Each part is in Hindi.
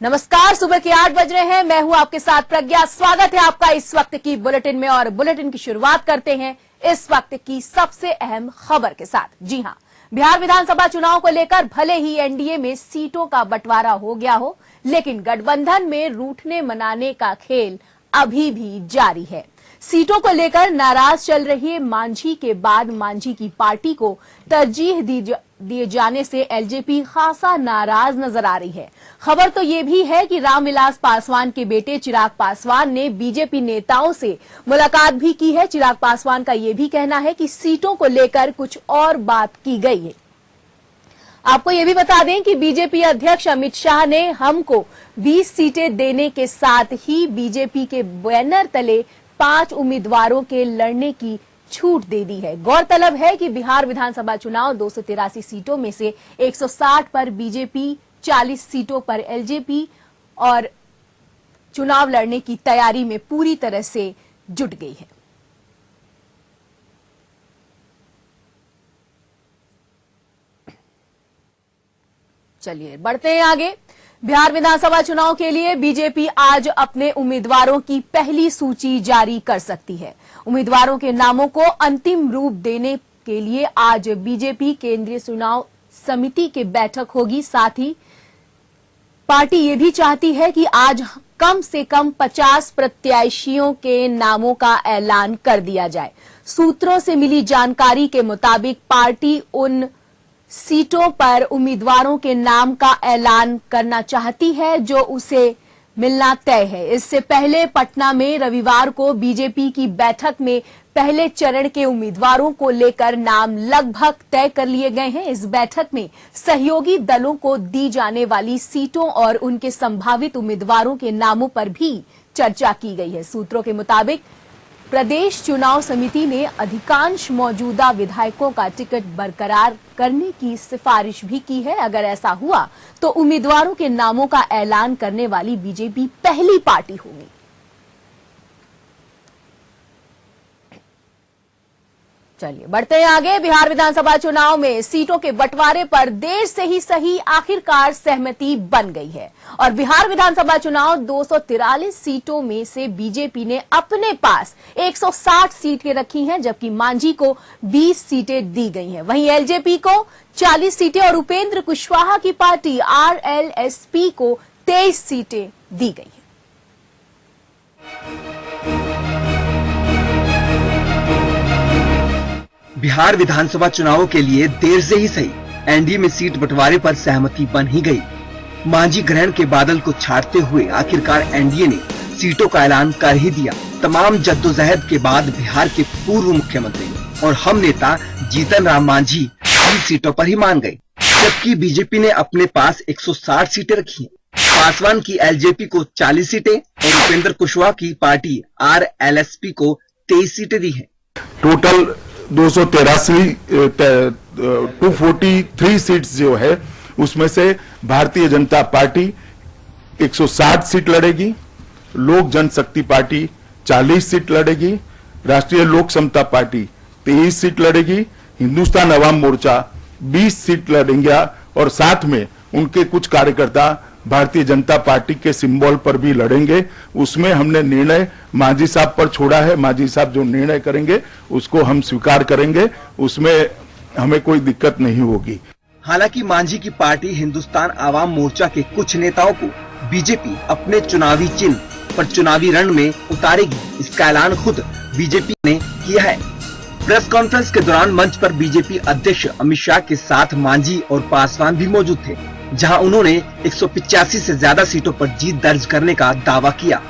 नमस्कार, सुबह के 8 बज रहे हैं। मैं हूं आपके साथ प्रज्ञा। स्वागत है आपका इस वक्त की बुलेटिन में और बुलेटिन की शुरुआत करते हैं इस वक्त की सबसे अहम खबर के साथ। जी हां, बिहार विधानसभा चुनाव को लेकर भले ही एनडीए में सीटों का बंटवारा हो गया हो, लेकिन गठबंधन में रूठने मनाने का खेल अभी भी जारी है। सीटों को लेकर नाराज चल रही मांझी के बाद मांझी की पार्टी को तरजीह दिए जाने से एलजेपी खासा नाराज नजर आ रही है। खबर तो ये भी है कि रामविलास पासवान के बेटे चिराग पासवान ने बीजेपी नेताओं से मुलाकात भी की है। चिराग पासवान का ये भी कहना है कि सीटों को लेकर कुछ और बात की गई है। आपको ये भी बता दें कि बीजेपी अध्यक्ष अमित शाह ने हमको 20 सीटें देने के साथ ही बीजेपी के बैनर तले 5 उम्मीदवारों के लड़ने की छूट दे दी है। गौरतलब है कि बिहार विधानसभा चुनाव 283 सीटों में से 160 पर बीजेपी, 40 सीटों पर एलजेपी और चुनाव लड़ने की तैयारी में पूरी तरह से जुट गई है। चलिए बढ़ते हैं आगे। बिहार विधानसभा चुनाव के लिए बीजेपी आज अपने उम्मीदवारों की पहली सूची जारी कर सकती है। उम्मीदवारों के नामों को अंतिम रूप देने के लिए आज बीजेपी केंद्रीय चुनाव समिति की बैठक होगी। साथ ही पार्टी ये भी चाहती है कि आज कम से कम 50 प्रत्याशियों के नामों का ऐलान कर दिया जाए। सूत्रों से मिली जानकारी के मुताबिक पार्टी उन सीटों पर उम्मीदवारों के नाम का ऐलान करना चाहती है जो उसे मिलना तय है। इससे पहले पटना में रविवार को बीजेपी की बैठक में पहले चरण के उम्मीदवारों को लेकर नाम लगभग तय कर लिए गए हैं। इस बैठक में सहयोगी दलों को दी जाने वाली सीटों और उनके संभावित उम्मीदवारों के नामों पर भी चर्चा की गई है। सूत्रों के मुताबिक प्रदेश चुनाव समिति ने अधिकांश मौजूदा विधायकों का टिकट बरकरार करने की सिफारिश भी की है। अगर ऐसा हुआ तो उम्मीदवारों के नामों का ऐलान करने वाली बीजेपी पहली पार्टी होगी। चलिए बढ़ते हैं आगे। बिहार विधानसभा चुनाव में सीटों के बंटवारे पर देर से ही सही आखिरकार सहमति बन गई है और बिहार विधानसभा चुनाव 243 सीटों में से बीजेपी ने अपने पास 160 सीटें रखी हैं, जबकि मांझी को 20 सीटें दी गई हैं। वहीं एलजेपी को 40 सीटें और उपेंद्र कुशवाहा की पार्टी आरएलएसपी को 23 सीटें दी गई हैं। बिहार विधानसभा चुनावों के लिए देर से ही सही एनडीए में सीट बंटवारे पर सहमति बन ही गई। मांझी ग्रहण के बादल को छाटते हुए आखिरकार एनडीए ने सीटों का ऐलान कर ही दिया। तमाम जद्दोजहद के बाद बिहार के पूर्व मुख्यमंत्री और हम नेता जीतन राम मांझी 20 सीटों पर ही मान गए, जबकि बीजेपी ने अपने पास 160 सीटें रखी हैं। पासवान की एलजेपी को 40 सीटें और उपेंद्र कुशवाहा की पार्टी आरएलएसपी को 23 सीटें दी है। टोटल 243 सीट्स जो है उसमें से भारतीय जनता पार्टी 160 सीट लड़ेगी, लोक जनशक्ति पार्टी 40 सीट लड़ेगी, राष्ट्रीय लोक समता पार्टी 23 सीट लड़ेगी, हिंदुस्तान अवाम मोर्चा 20 सीट लड़ेंगे और साथ में उनके कुछ कार्यकर्ता भारतीय जनता पार्टी के सिंबल पर भी लड़ेंगे। उसमें हमने निर्णय मांझी साहब पर छोड़ा है। मांझी साहब जो निर्णय करेंगे उसको हम स्वीकार करेंगे, उसमें हमें कोई दिक्कत नहीं होगी। हालांकि मांझी की पार्टी हिंदुस्तान आवाम मोर्चा के कुछ नेताओं को बीजेपी अपने चुनावी चिन्ह पर चुनावी रण में उतारेगी, इसका ऐलान खुद बीजेपी ने किया है। प्रेस कॉन्फ्रेंस के दौरान मंच पर बीजेपी अध्यक्ष अमित शाह के साथ मांझी और पासवान भी मौजूद थे, जहां उन्होंने 185 से ज्यादा सीटों पर जीत दर्ज करने का दावा किया।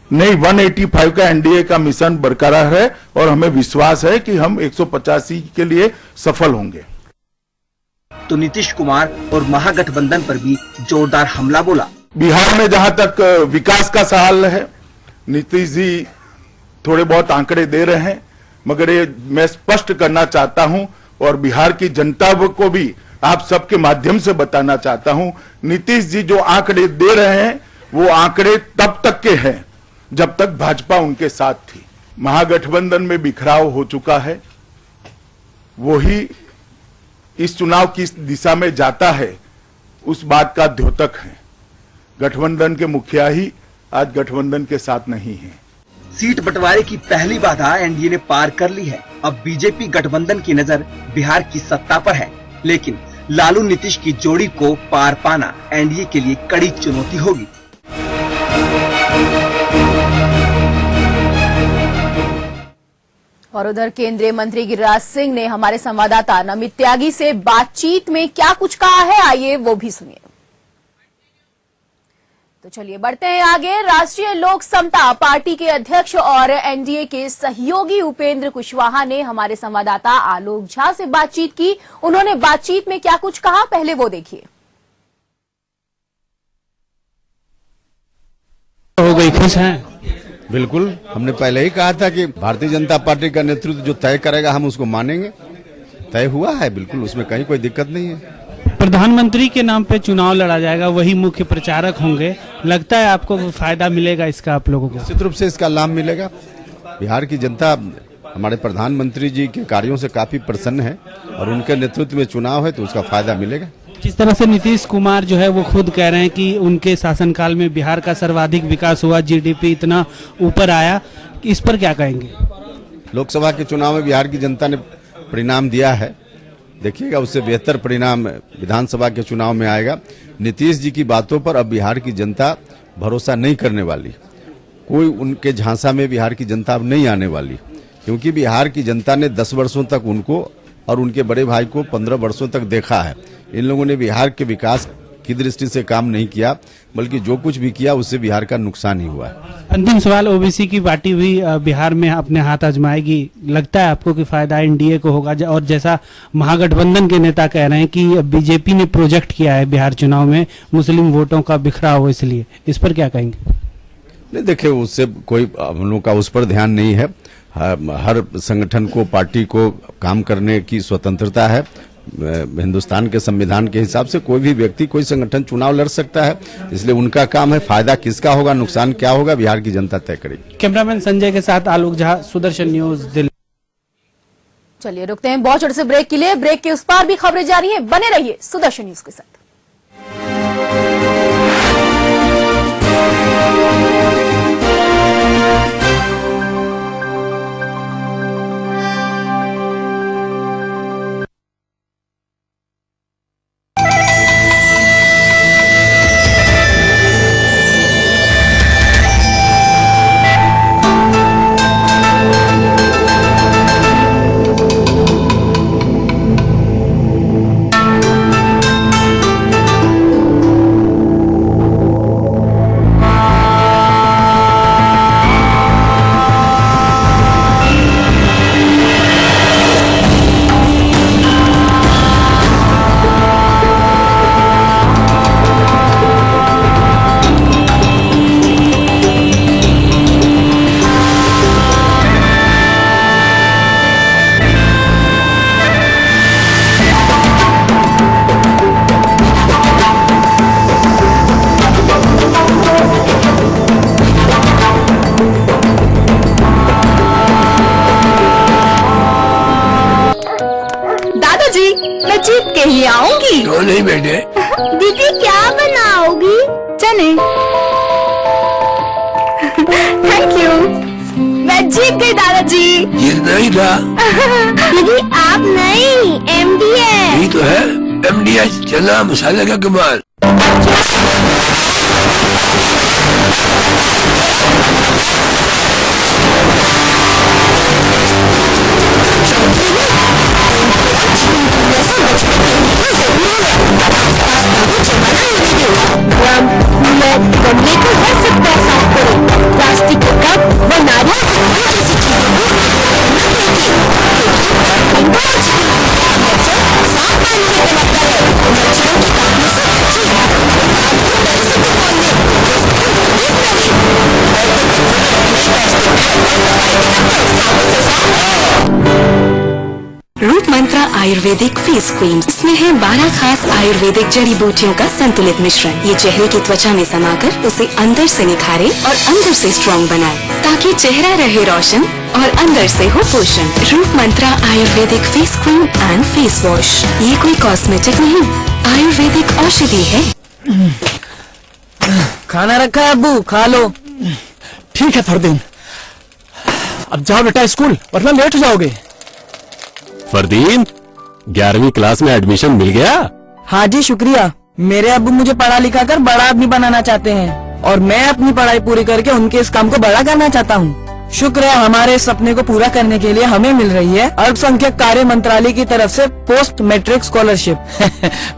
नहीं, 185 का एनडीए का मिशन बरकरार है और हमें विश्वास है कि हम 185 के लिए सफल होंगे। तो नीतीश कुमार और महागठबंधन पर भी जोरदार हमला बोला। बिहार में जहां तक विकास का सवाल है, नीतीश जी थोड़े बहुत आंकड़े दे रहे हैं, मगर ये मैं स्पष्ट करना चाहता हूं और बिहार की जनता को भी आप सबके माध्यम से बताना चाहता हूं, नीतीश जी जो आंकड़े दे रहे हैं वो आंकड़े तब तक के हैं जब तक भाजपा उनके साथ थी। महागठबंधन में बिखराव हो चुका है, वो ही इस चुनाव की दिशा में जाता है, उस बात का द्योतक है। गठबंधन के मुखिया ही आज गठबंधन के साथ नहीं है। सीट बंटवारे की पहली बाधा एनडीए ने पार कर ली है। अब बीजेपी गठबंधन की नजर बिहार की सत्ता पर है, लेकिन लालू नीतीश की जोड़ी को पार पाना एनडीए के लिए कड़ी चुनौती होगी। और उधर केंद्रीय मंत्री गिरिराज सिंह ने हमारे संवाददाता नमित त्यागी से बातचीत में क्या कुछ कहा है, आइए वो भी सुनिए। तो चलिए बढ़ते हैं आगे। राष्ट्रीय लोक समता पार्टी के अध्यक्ष और एनडीए के सहयोगी उपेंद्र कुशवाहा ने हमारे संवाददाता आलोक झा से बातचीत की। उन्होंने बातचीत में क्या कुछ कहा, पहले वो देखिए। हो गई, खुश हैं? बिल्कुल, हमने पहले ही कहा था कि भारतीय जनता पार्टी का नेतृत्व जो तय करेगा हम उसको मानेंगे। तय हुआ है, बिल्कुल, उसमें कहीं कोई दिक्कत नहीं है। प्रधानमंत्री के नाम पे चुनाव लड़ा जाएगा, वही मुख्य प्रचारक होंगे, लगता है आपको फायदा मिलेगा इसका आप लोगों को? निश्चित रूप से इसका लाभ मिलेगा। बिहार की जनता हमारे प्रधानमंत्री जी के कार्यों से काफी प्रसन्न है और उनके नेतृत्व में चुनाव है तो उसका फायदा मिलेगा। जिस तरह से नीतीश कुमार जो है वो खुद कह रहे हैं कि उनके शासनकाल में बिहार का सर्वाधिक विकास हुआ, जीडीपी इतना ऊपर आया, इस पर क्या कहेंगे? लोकसभा के चुनाव में बिहार की जनता ने परिणाम दिया है, देखिएगा उससे बेहतर परिणाम विधानसभा के चुनाव में आएगा। नीतीश जी की बातों पर अब बिहार की जनता भरोसा नहीं करने वाली, कोई उनके झांसा में बिहार की जनता अब नहीं आने वाली, क्योंकि बिहार की जनता ने 10 वर्षों तक उनको और उनके बड़े भाई को 15 वर्षों तक देखा है। इन लोगों ने बिहार के विकास की दृष्टि से काम नहीं किया, बल्कि जो कुछ भी किया उससे बिहार का नुकसान ही हुआ है। अंतिम सवाल, ओबीसी की पार्टी भी बिहार में अपने हाथ आजमाएगी, लगता है आपको कि फायदा एनडीए को होगा? और जैसा महागठबंधन के नेता कह रहे हैं कि बीजेपी ने प्रोजेक्ट किया है बिहार चुनाव में मुस्लिम वोटों का बिखराव हो, इसलिए इस पर क्या कहेंगे? नहीं, देखिए उससे कोई हम लोग का उस पर ध्यान नहीं है। हर संगठन को, पार्टी को काम करने की स्वतंत्रता है। हिंदुस्तान के संविधान के हिसाब से कोई भी व्यक्ति, कोई संगठन चुनाव लड़ सकता है, इसलिए उनका काम है। फायदा किसका होगा, नुकसान क्या होगा, बिहार की जनता तय करेगी। कैमरामैन संजय के साथ आलोक झा, सुदर्शन न्यूज, दिल्ली। चलिए रुकते हैं बहुत छोटे से ब्रेक के लिए। ब्रेक के उस पार भी खबरें जारी हैं, बने रहिए सुदर्शन न्यूज के साथ। जीत के ही आऊंगी। क्यों नहीं बेटे? दीदी क्या बनाओगी? चने। Thank you. मैं जीत गई दादाजी। जीतना ही था। दीदी आप नहीं, एमडी है। यही तो है, एमडी है, चना मसाले का कमाल। गन्ने को हर सकता है साफ करें, प्लास्टिक के कप व नारियल जैसी रूप मंत्रा आयुर्वेदिक फेस क्रीम, इसमें है 12 खास आयुर्वेदिक जड़ी बूटियों का संतुलित मिश्रण। ये चेहरे की त्वचा में समाकर उसे अंदर से निखारे और अंदर से स्ट्रॉन्ग बनाए, ताकि चेहरा रहे रोशन और अंदर से हो पोषण। Roop Mantra Ayurvedic face cream and face wash, ये कोई कॉस्मेटिक नहीं, आयुर्वेदिक औषधि है। खाना रखा है अब्बू, खा लो। ठीक है फरदीन, अब जाओ बेटा स्कूल, वरना लेट हो जाओगे। फरदीन, 11वीं क्लास में एडमिशन मिल गया? हाँ जी शुक्रिया। मेरे अब्बू मुझे पढ़ा लिखा कर बड़ा आदमी बनाना चाहते हैं और मैं अपनी पढ़ाई पूरी करके उनके इस काम को बड़ा करना चाहता हूँ। शुक्र है हमारे इस सपने को पूरा करने के लिए हमें मिल रही है अल्पसंख्यक कार्य मंत्रालय की तरफ से पोस्ट मैट्रिक स्कॉलरशिप।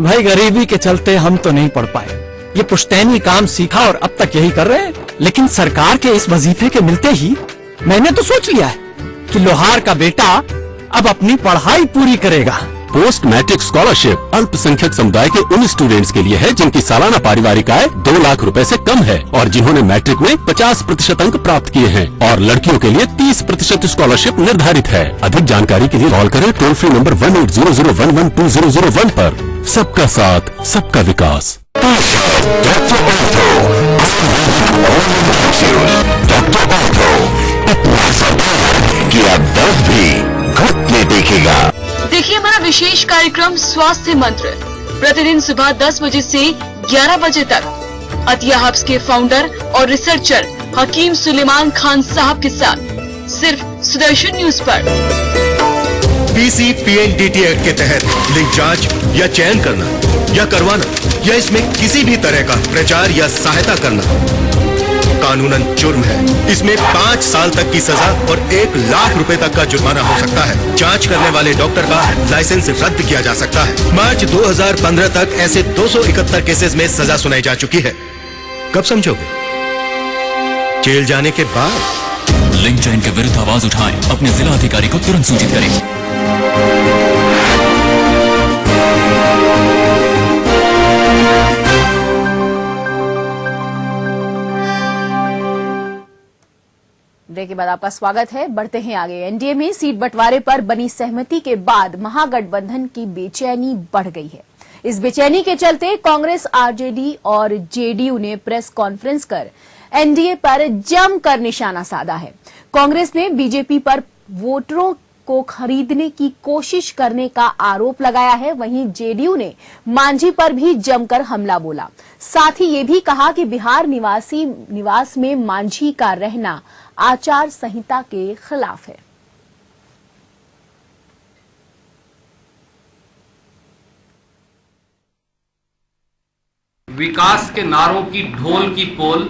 भाई गरीबी के चलते हम तो नहीं पढ़ पाए, ये पुश्तैनी काम सीखा और अब तक यही कर रहे हैं। लेकिन सरकार के इस वजीफे के मिलते ही मैंने तो सोच लिया है कि लोहार का बेटा अब अपनी पढ़ाई पूरी करेगा। पोस्ट मैट्रिक स्कॉलरशिप अल्पसंख्यक समुदाय के उन स्टूडेंट्स के लिए है जिनकी सालाना पारिवारिक आय 2 लाख रुपए से कम है और जिन्होंने मैट्रिक में 50% अंक प्राप्त किए हैं। और लड़कियों के लिए 30% स्कॉलरशिप निर्धारित है। अधिक जानकारी के लिए कॉल करें टोल फ्री नंबर 1800112001 पर। सबका साथ, सबका विकास। दर्द भी घट ले देखेगा। देखिए हमारा विशेष कार्यक्रम स्वास्थ्य मंत्र प्रतिदिन सुबह 10 बजे से 11 बजे तक अतिया हब्स के फाउंडर और रिसर्चर हकीम सुलेमान खान साहब के साथ सिर्फ सुदर्शन न्यूज पर। PCPNDT एक्ट के तहत लिंग जांच या चयन करना या करवाना या इसमें किसी भी तरह का प्रचार या सहायता करना कानूनन जुर्म है। इसमें 5 साल तक की सजा और 1 लाख रुपए तक का जुर्माना हो सकता है। जांच करने वाले डॉक्टर का लाइसेंस रद्द किया जा सकता है। मार्च 2015 तक ऐसे 271 केसेस में सजा सुनाई जा चुकी है। कब समझोगे? जेल जाने के बाद। लिंग चयन के विरुद्ध आवाज उठाएं, अपने जिला अधिकारी को तुरंत सूचित करें। ब्रेक के बाद आपका स्वागत है। बढ़ते हैं आगे। एनडीए में सीट बंटवारे पर बनी सहमति के बाद महागठबंधन की बेचैनी बढ़ गई है। इस बेचैनी के चलते कांग्रेस, आरजेडी और जेडीयू ने प्रेस कॉन्फ्रेंस कर एनडीए पर जमकर निशाना साधा है। कांग्रेस ने बीजेपी पर वोटरों को खरीदने की कोशिश करने का आरोप लगाया है। वहीं जेडीयू ने मांझी पर भी जमकर हमला बोला। साथ ही ये भी कहा कि बिहार निवास में मांझी का रहना आचार संहिता के खिलाफ है। विकास के नारों की ढोल की पोल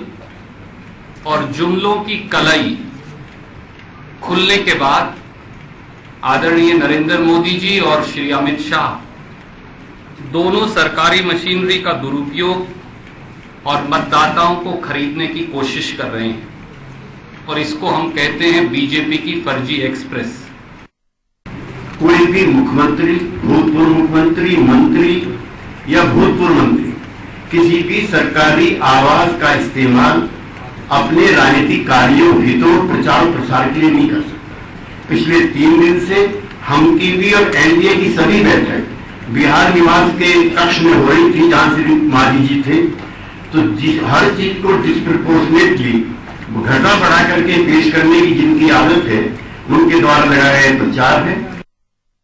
और जुमलों की कलई खुलने के बाद आदरणीय नरेंद्र मोदी जी और श्री अमित शाह दोनों सरकारी मशीनरी का दुरुपयोग और मतदाताओं को खरीदने की कोशिश कर रहे हैं और इसको हम कहते हैं बीजेपी की फर्जी एक्सप्रेस। कोई भी मुख्यमंत्री, भूतपूर्व मुख्यमंत्री, मंत्री या भूतपूर्व मंत्री किसी भी सरकारी आवास का इस्तेमाल अपने राजनीतिक कार्यों, हितों, प्रचार प्रसार के लिए नहीं कर सकते। पिछले 3 दिन से हम टीवी और एनडीए की सभी बैठक बिहार निवास के कक्ष में हो रही थी, जहां श्री मांझी जी थे। तो हर चीज को डिस्प्रपोर्शनेटली घटा बढ़ा करके पेश करने की जिनकी आदत है, उनके द्वारा लगाया गया प्रचार है।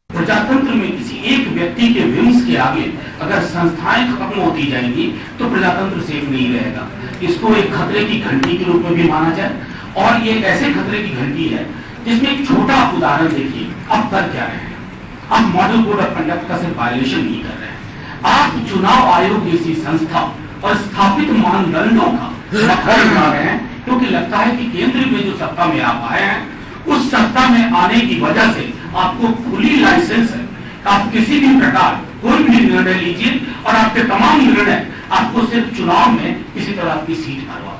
प्रजातंत्र में किसी एक व्यक्ति के विम्स के आगे अगर संस्थाएं खत्म होती जाएंगी तो प्रजातंत्र सेफ नहीं रहेगा। इसको एक खतरे की घंटी के रूप में भी माना जाए और ये ऐसे खतरे की घंटी है जिसमें एक छोटा उदाहरण देखिए। अब कर क्या रहे हैं? आप मॉडल कोड ऑफ कंडक्ट का सिर्फ वायलेशन नहीं कर रहे हैं, आप चुनाव आयोग जैसी संस्था और स्थापित मानदंडों का नखरा उठा रहे हैं, क्योंकि लगता है कि केंद्र में जो सत्ता में आप आए हैं उस सत्ता में आने की वजह से आपको खुली लाइसेंस है। आप किसी भी प्रकार कोई भी निर्णय लीजिए और आपके तमाम निर्णय आपको सिर्फ चुनाव में किसी तरह की सीट भरवा।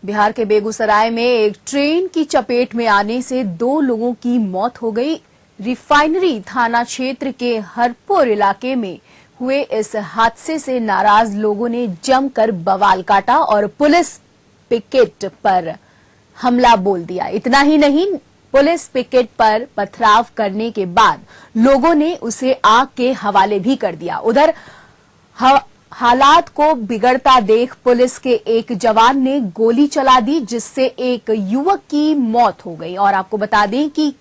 बिहार के बेगूसराय में एक ट्रेन की चपेट में आने से 2 लोगों की मौत हो गई। रिफाइनरी थाना क्षेत्र के हरपुर इलाके में हुए इस हादसे से नाराज लोगों ने जमकर बवाल काटा और पुलिस पिकेट पर हमला बोल दिया। इतना ही नहीं, पुलिस पिकेट पर पथराव करने के बाद लोगों ने उसे आग के हवाले भी कर दिया। उधर हालात को बिगड़ता देख पुलिस के एक जवान ने गोली चला दी, जिससे एक युवक की मौत हो गई। और आपको बता दें कि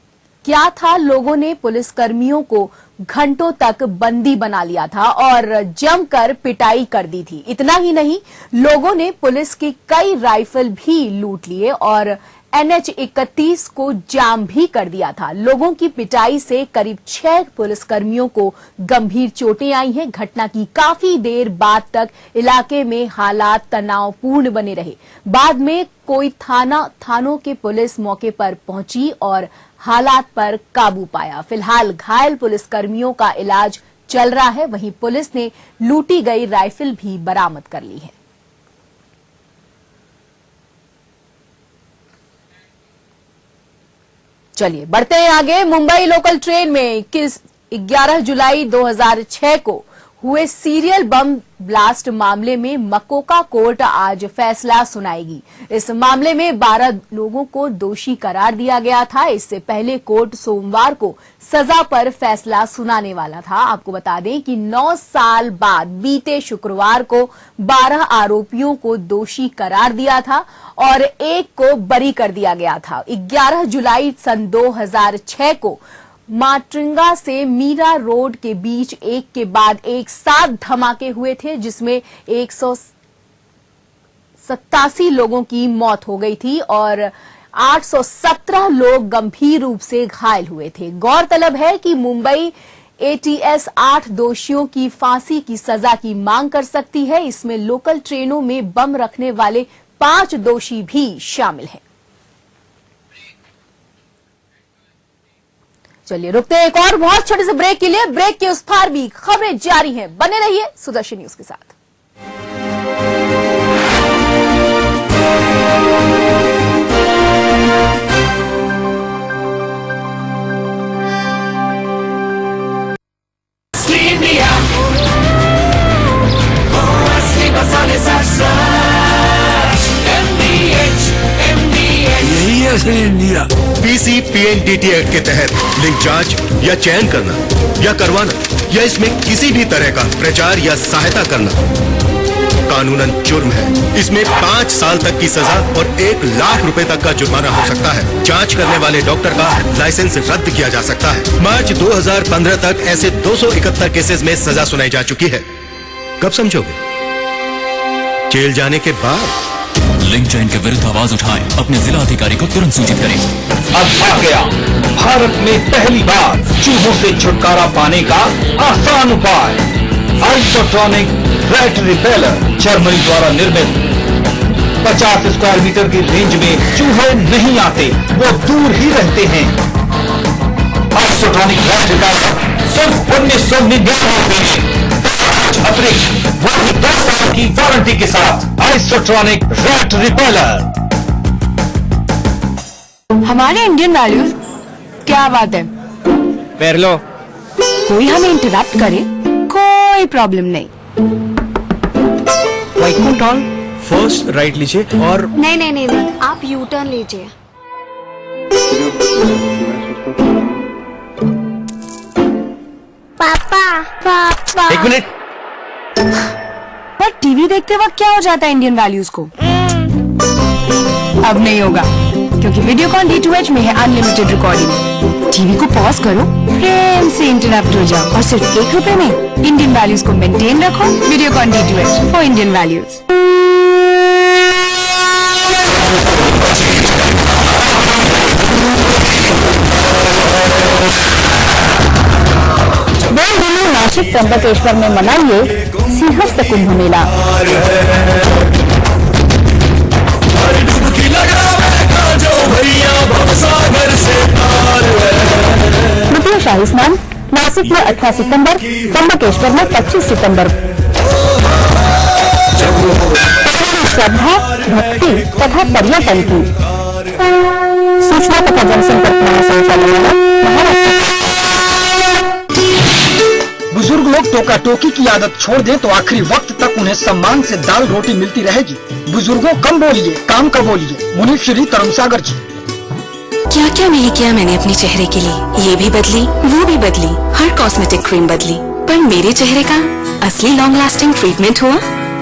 क्या था, लोगों ने पुलिसकर्मियों को घंटों तक बंदी बना लिया था और जमकर पिटाई कर दी थी। इतना ही नहीं, लोगों ने पुलिस के कई राइफल भी लूट लिए और NH 31 को जाम भी कर दिया था। लोगों की पिटाई से करीब 6 पुलिसकर्मियों को गंभीर चोटें आई हैं। घटना की काफी देर बाद तक इलाके में हालात तनावपूर्ण बने रहे। बाद में कोई थानों के पुलिस मौके पर पहुंची और हालात पर काबू पाया। फिलहाल घायल पुलिसकर्मियों का इलाज चल रहा है। वहीं पुलिस ने लूटी गई राइफल भी बरामद कर ली है। चलिए बढ़ते हैं आगे। मुंबई लोकल ट्रेन में 11 जुलाई 2006 को हुए सीरियल बम ब्लास्ट मामले में मकोका कोर्ट आज फैसला सुनाएगी। इस मामले में 12 लोगों को दोषी करार दिया गया था। इससे पहले कोर्ट सोमवार को सजा पर फैसला सुनाने वाला था। आपको बता दें कि 9 साल बाद बीते शुक्रवार को 12 आरोपियों को दोषी करार दिया था और एक को बरी कर दिया गया था। 11 जुलाई सन 2006 को माट्रिंगा से मीरा रोड के बीच एक के बाद एक 7 धमाके हुए थे, जिसमें 187 लोगों की मौत हो गई थी और 817 लोग गंभीर रूप से घायल हुए थे। गौरतलब है कि मुंबई ATS 8 दोषियों की फांसी की सजा की मांग कर सकती है। इसमें लोकल ट्रेनों में बम रखने वाले 5 दोषी भी शामिल हैं। चलिए रुकते हैं एक और बहुत छोटे से ब्रेक के लिए। ब्रेक के उस पार भी खबरें जारी हैं। बने रहिए सुदर्शन न्यूज के साथ। यही है असली इंडिया। PCPNDT एक्ट के तहत लिंक जांच या चयन करना या करवाना या इसमें किसी भी तरह का प्रचार या सहायता करना कानूनन जुर्म है। इसमें 5 साल तक की सजा और 1 लाख रुपए तक का जुर्माना हो सकता है। जांच करने वाले डॉक्टर का लाइसेंस रद्द किया जा सकता है। मार्च 2015 तक ऐसे 271 केसेस में सजा सुनाई जा चुकी है। कब समझोगे? जेल जाने के बाद। लिंक चयन के विरुद्ध आवाज उठाएं, अपने जिला अधिकारी को तुरंत सूचित करें। अब आ गया भारत में पहली बार चूहों से छुटकारा पाने का आसान उपाय, आइसोट्रॉनिक रैट रिपेलर। जर्मनी द्वारा निर्मित 50 स्क्वायर मीटर की रेंज में चूहे नहीं आते, वो दूर ही रहते हैं। आइसोट्रॉनिक रैट रिपेलर सिर्फ 1999 में अतिरिक्त 10 साल की वारंटी के साथ आइसोट्रॉनिक रैट रिपेलर। हमारे इंडियन वैल्यूज क्या बात है। पैर लो। कोई हमें इंटरप्ट करे कोई प्रॉब्लम नहीं। फर्स्ट राइट लीजिए और नहीं नहीं नहीं नहीं, आप यू टर्न लीजिए। पापा पापा 1 मिनट। पर टीवी देखते वक्त क्या हो जाता है इंडियन वैल्यूज को? अब नहीं होगा, क्योंकि वीडियोकॉन D2H में है अनलिमिटेड रिकॉर्डिंग। टीवी को पॉज करो, प्रेम से इंटरप्ट हो जाओ और सिर्फ 1 रुपए में इंडियन वैल्यूज को मेंटेन रखो। Videocon D2H for Indian values. Nashik Trimbakeshwar में मनाइए सिंहस्थ कुंभ मेला। तृतीय शाही स्नान नासिक में 18 सितंबर, त्र्यंबकेश्वर में 25 सितंबर। श्रद्धा, भक्ति तथा पर्यटन की सूचना तथा जनसंपर्क महासंचालनालय महाराष्ट्र। बुजुर्ग लोग टोका टोकी की आदत छोड़ दें तो आखिरी वक्त तक उन्हें सम्मान से दाल रोटी मिलती रहेगी। बुजुर्गों कम बोलिए, काम का बोलिए। मुनीष श्री तरुणसागर जी। क्या क्या नहीं किया मैंने अपने चेहरे के लिए। ये भी बदली, वो भी बदली, हर कॉस्मेटिक क्रीम बदली, पर मेरे चेहरे का असली लॉन्ग लास्टिंग ट्रीटमेंट हुआ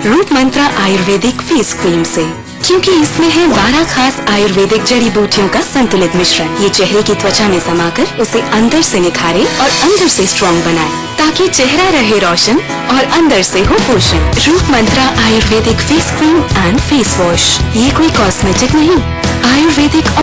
रूट मंत्रा आयुर्वेदिक फेस क्रीम से। क्योंकि इसमें है 12 खास आयुर्वेदिक जड़ी बूटियों का संतुलित मिश्रण। ये चेहरे की त्वचा में समाकर उसे अंदर से निखारे और अंदर से स्ट्रॉन्ग बनाए, ताकि चेहरा रहे रोशन और अंदर से हो पोषण। Roop Mantra Ayurvedic face cream and face wash, ये कोई कॉस्मेटिक नहीं, आयुर्वेदिक।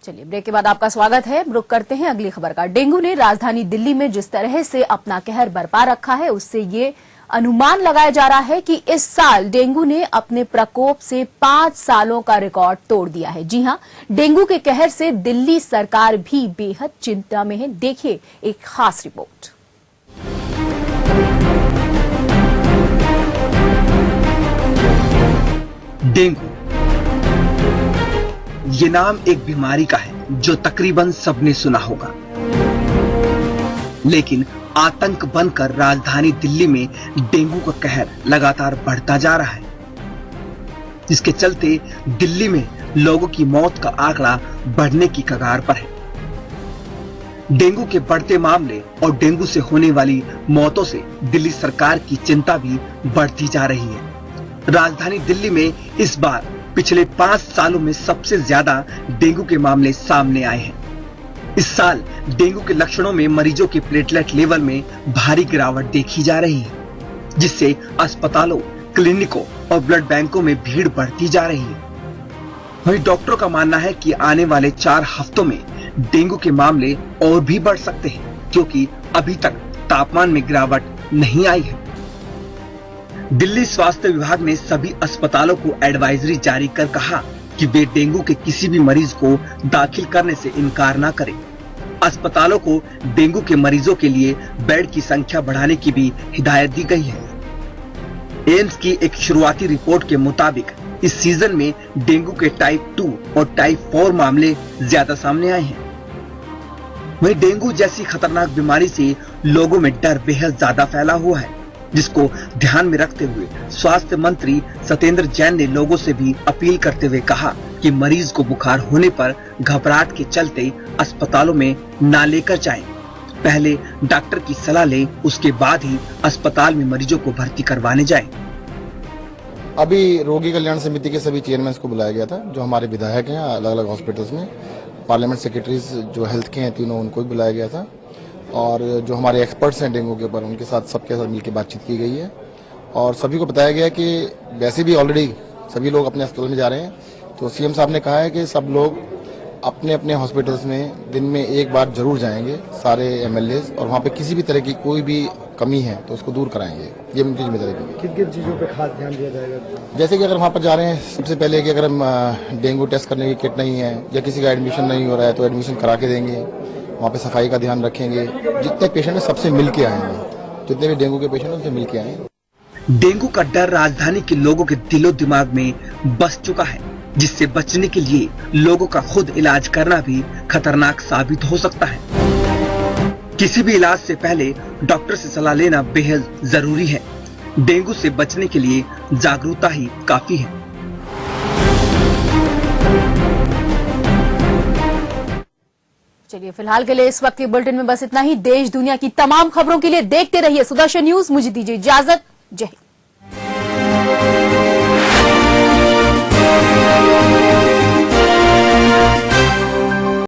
चलिए, ब्रेक के बाद आपका स्वागत है। रुक करते हैं अगली खबर का। डेंगू ने राजधानी दिल्ली में जिस तरह से अपना कहर बरपा रखा है, उससे ये अनुमान लगाया जा रहा है कि इस साल डेंगू ने अपने प्रकोप से 5 सालों का रिकॉर्ड तोड़ दिया है। जी हां, डेंगू के कहर से दिल्ली सरकार भी बेहद चिंता में है। देखिए एक खास रिपोर्ट। डेंगू ये नाम एक बीमारी का है जो तकरीबन सबने सुना होगा, लेकिन आतंक बनकर राजधानी दिल्ली में डेंगू का कहर लगातार बढ़ता जा रहा है, जिसके चलते दिल्ली में लोगों की मौत का आंकड़ा बढ़ने की कगार पर है। डेंगू के बढ़ते मामले और डेंगू से होने वाली मौतों से दिल्ली सरकार की चिंता भी बढ़ती जा रही है। राजधानी दिल्ली में इस बार पिछले 5 सालों में सबसे ज्यादा डेंगू के मामले सामने आए हैं। इस साल डेंगू के लक्षणों में मरीजों के प्लेटलेट लेवल में भारी गिरावट देखी जा रही है, जिससे अस्पतालों, क्लिनिकों और ब्लड बैंकों में भीड़ बढ़ती जा रही है। वहीं डॉक्टरों का मानना है कि आने वाले 4 हफ्तों में डेंगू के मामले और भी बढ़ सकते हैं, क्योंकि अभी तक तापमान में गिरावट नहीं आई है। दिल्ली स्वास्थ्य विभाग ने सभी अस्पतालों को एडवाइजरी जारी कर कहा कि वे डेंगू के किसी भी मरीज को दाखिल करने से इनकार न करें। अस्पतालों को डेंगू के मरीजों के लिए बेड की संख्या बढ़ाने की भी हिदायत दी गई है। एम्स की एक शुरुआती रिपोर्ट के मुताबिक इस सीजन में डेंगू के टाइप 2 और टाइप 4 मामले ज्यादा सामने आए हैं। वहीं डेंगू जैसी खतरनाक बीमारी से लोगों में डर बेहद ज्यादा फैला हुआ है, जिसको ध्यान में रखते हुए स्वास्थ्य मंत्री सत्येंद्र जैन ने लोगों से भी अपील करते हुए कहा कि मरीज को बुखार होने पर घबराहट के चलते अस्पतालों में ना लेकर जाएं। पहले डॉक्टर की सलाह लें, उसके बाद ही अस्पताल में मरीजों को भर्ती करवाने जाएं। अभी रोगी कल्याण समिति के सभी चेयरमैन को बुलाया गया था, जो हमारे विधायक हैं अलग अलग हॉस्पिटल्स में, पार्लियामेंट सेक्रेटरीज जो हेल्थ के हैं तीनों, उनको भी बुलाया गया था, और जो हमारे एक्सपर्ट्स हैं डेंगू के ऊपर, उनके साथ सबके साथ मिलकर बातचीत की गई है। और सभी को बताया गया कि वैसे भी ऑलरेडी सभी लोग अपने अस्पताल में जा रहे हैं, तो सीएम साहब ने कहा है कि सब लोग अपने अपने हॉस्पिटल्स में दिन में एक बार जरूर जाएंगे, सारे एमएलएज, और वहाँ पे किसी भी तरह की कोई भी कमी है तो उसको दूर कराएंगे। ये उनकी जिम्मेदारी है। किन किन चीजों पे खास ध्यान दिया जाएगा? जैसे कि अगर वहाँ पर जा रहे हैं, सबसे पहले कि अगर हम डेंगू टेस्ट करने की किट नहीं है या किसी का एडमिशन नहीं हो रहा है तो एडमिशन करा के देंगे। वहाँ पे सफाई का ध्यान रखेंगे। जितने पेशेंट हैं सबसे मिल के आएंगे, जितने भी डेंगू के पेशेंट हैं उनसे मिल के आएंगे। डेंगू का डर राजधानी के लोगों के दिलो दिमाग में बस चुका है, जिससे बचने के लिए लोगों का खुद इलाज करना भी खतरनाक साबित हो सकता है। किसी भी इलाज से पहले डॉक्टर से सलाह लेना बेहद जरूरी है। डेंगू से बचने के लिए जागरूकता ही काफी है। चलिए, फिलहाल के लिए इस वक्त के बुलेटिन में बस इतना ही। देश दुनिया की तमाम खबरों के लिए देखते रहिए सुदर्शन न्यूज। मुझे दीजिए इजाजत। जय हिंद।